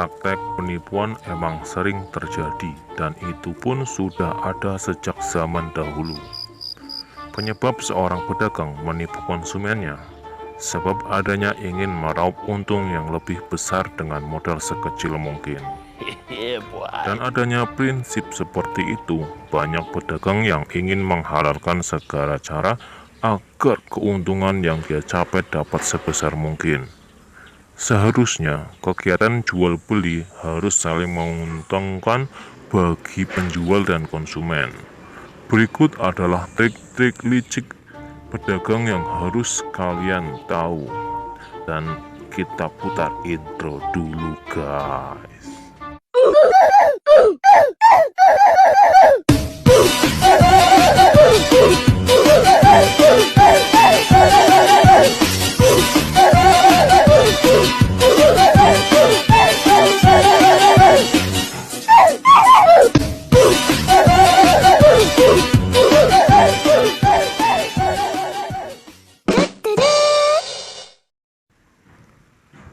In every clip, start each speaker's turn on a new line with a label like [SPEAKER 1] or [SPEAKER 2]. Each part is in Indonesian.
[SPEAKER 1] praktek penipuan emang sering terjadi dan itu pun sudah ada sejak zaman dahulu. Penyebab seorang pedagang menipu konsumennya sebab adanya ingin meraup untung yang lebih besar dengan modal sekecil mungkin. Dan adanya prinsip seperti itu, banyak pedagang yang ingin menghalalkan segala cara agar keuntungan yang dia capai dapat sebesar mungkin. Seharusnya kegiatan jual beli harus saling menguntungkan bagi penjual dan konsumen. Berikut adalah trik-trik licik pedagang yang harus kalian tahu. Dan kita putar intro dulu guys.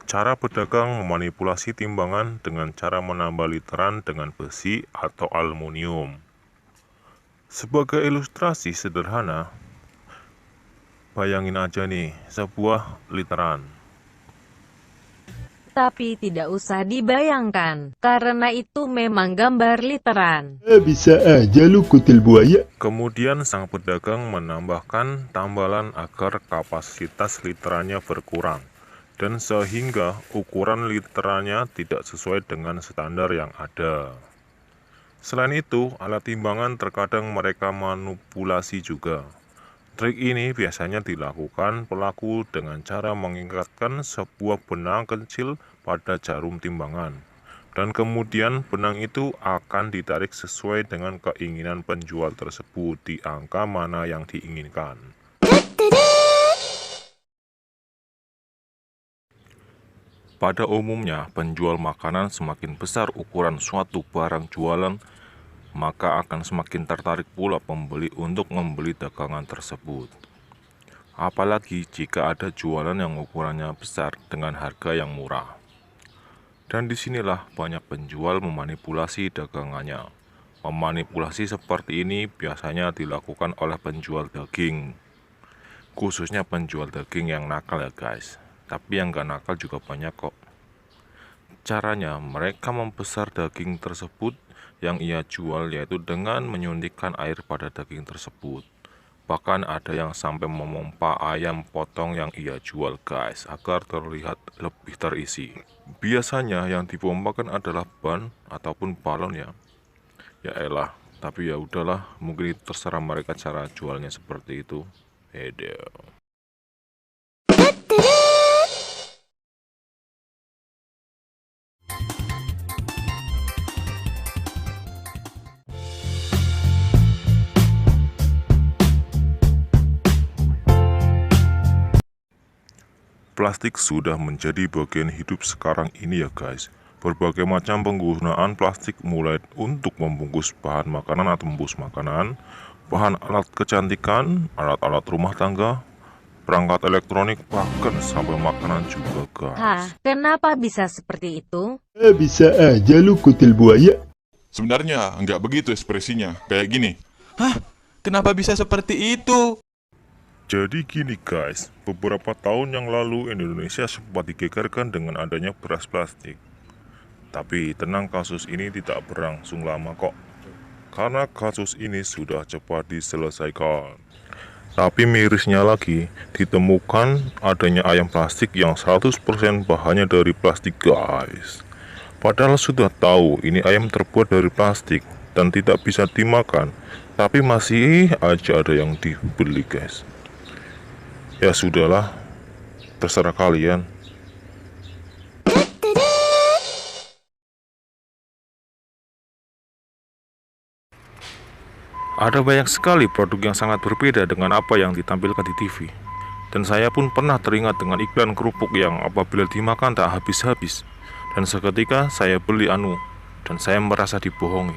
[SPEAKER 1] Cara pedagang memanipulasi timbangan dengan cara menambah literan dengan besi atau aluminium. Sebagai ilustrasi sederhana, bayangin aja nih, sebuah literan.
[SPEAKER 2] Tapi tidak usah dibayangkan, karena itu memang gambar literan.
[SPEAKER 3] Bisa aja lu kutil buaya.
[SPEAKER 1] Kemudian sang pedagang menambahkan tambalan agar kapasitas literannya berkurang. Dan sehingga ukuran literannya tidak sesuai dengan standar yang ada. Selain itu, alat timbangan terkadang mereka manipulasi juga. Trik ini biasanya dilakukan pelaku dengan cara mengikatkan sebuah benang kecil pada jarum timbangan. Dan kemudian benang itu akan ditarik sesuai dengan keinginan penjual tersebut di angka mana yang diinginkan. Pada umumnya, penjual makanan semakin besar ukuran suatu barang jualan, maka akan semakin tertarik pula pembeli untuk membeli dagangan tersebut. Apalagi jika ada jualan yang ukurannya besar dengan harga yang murah. Dan disinilah banyak penjual memanipulasi dagangannya. Memanipulasi seperti ini biasanya dilakukan oleh penjual daging. Khususnya penjual daging yang nakal ya guys. Tapi yang gak nakal juga banyak kok. Caranya, mereka membesar daging tersebut yang ia jual yaitu dengan menyuntikkan air pada daging tersebut. Bahkan ada yang sampai memompa ayam potong yang ia jual guys, agar terlihat lebih terisi. Biasanya yang dipompakan adalah ban ataupun balon ya. Ya elah, tapi ya udahlah, mungkin itu terserah mereka cara jualnya seperti itu. Hedo. Plastik sudah menjadi bagian hidup sekarang ini ya guys. Berbagai macam penggunaan plastik mulai untuk membungkus bahan makanan atau membungkus makanan, bahan alat kecantikan, alat-alat rumah tangga, perangkat elektronik, bahkan sampai makanan juga guys.
[SPEAKER 2] Hah, kenapa bisa seperti itu?
[SPEAKER 3] Bisa aja lu kutil buaya.
[SPEAKER 4] Sebenarnya nggak begitu ekspresinya, kayak gini.
[SPEAKER 5] Hah? Kenapa bisa seperti itu?
[SPEAKER 1] Jadi gini guys, beberapa tahun yang lalu Indonesia sempat digegerkan dengan adanya beras plastik. Tapi tenang, kasus ini tidak berlangsung lama kok. Karena kasus ini sudah cepat diselesaikan. Tapi mirisnya lagi, ditemukan adanya ayam plastik yang 100% bahannya dari plastik guys. Padahal sudah tahu ini ayam terbuat dari plastik dan tidak bisa dimakan, tapi masih aja ada yang dibeli guys. Ya sudahlah, terserah kalian. Ada banyak sekali produk yang sangat berbeda dengan apa yang ditampilkan di TV. Dan saya pun pernah teringat dengan iklan kerupuk yang apabila dimakan tak habis-habis. Dan seketika saya beli dan saya merasa dibohongi.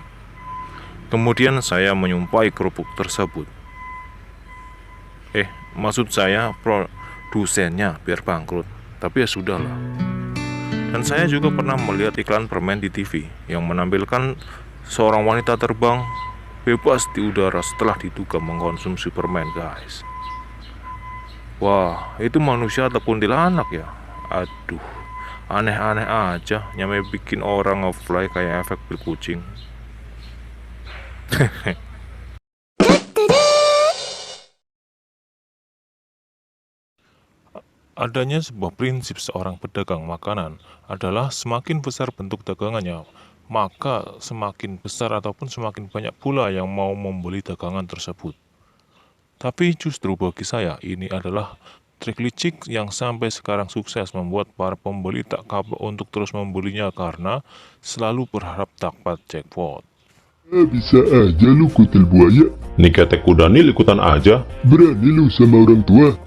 [SPEAKER 1] Kemudian saya menyumpahi kerupuk tersebut. Maksud saya produsennya biar bangkrut. Tapi ya sudahlah. Dan saya juga pernah melihat iklan permen di TV yang menampilkan seorang wanita terbang bebas di udara setelah diduga mengkonsumsi permen, guys. Wah, itu manusia atau kuntilanak ya? Aduh, aneh-aneh aja, nyampe bikin orang ngefly kayak efek pil kucing. Adanya sebuah prinsip seorang pedagang makanan adalah semakin besar bentuk dagangannya, maka semakin besar ataupun semakin banyak pula yang mau membeli dagangan tersebut. Tapi justru bagi saya ini adalah trik licik yang sampai sekarang sukses membuat para pembeli tak kapok untuk terus membelinya karena selalu berharap dapat jackpot.
[SPEAKER 3] Bisa aja lu kutil buaya.
[SPEAKER 6] Nih ketek kuda nil ikutan aja.
[SPEAKER 3] Berani lu sama orang tua.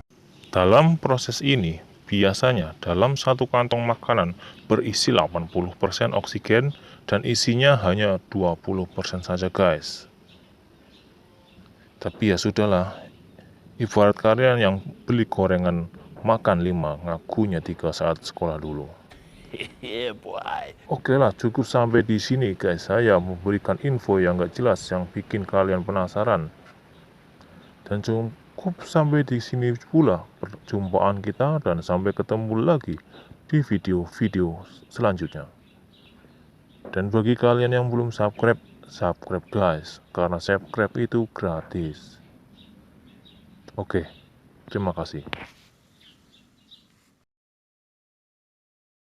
[SPEAKER 1] Dalam proses ini, biasanya dalam satu kantong makanan berisi 80% oksigen dan isinya hanya 20% saja, guys. Tapi ya sudahlah, ibarat kalian yang beli gorengan makan 5, ngakunya 3 saat sekolah dulu. Oke lah, cukup sampai di sini guys. Saya memberikan info yang gak jelas yang bikin kalian penasaran. Dan cukup sampai di sini pula perjumpaan kita, dan sampai ketemu lagi di video-video selanjutnya. Dan bagi kalian yang belum subscribe guys, karena subscribe itu gratis. Oke, terima kasih.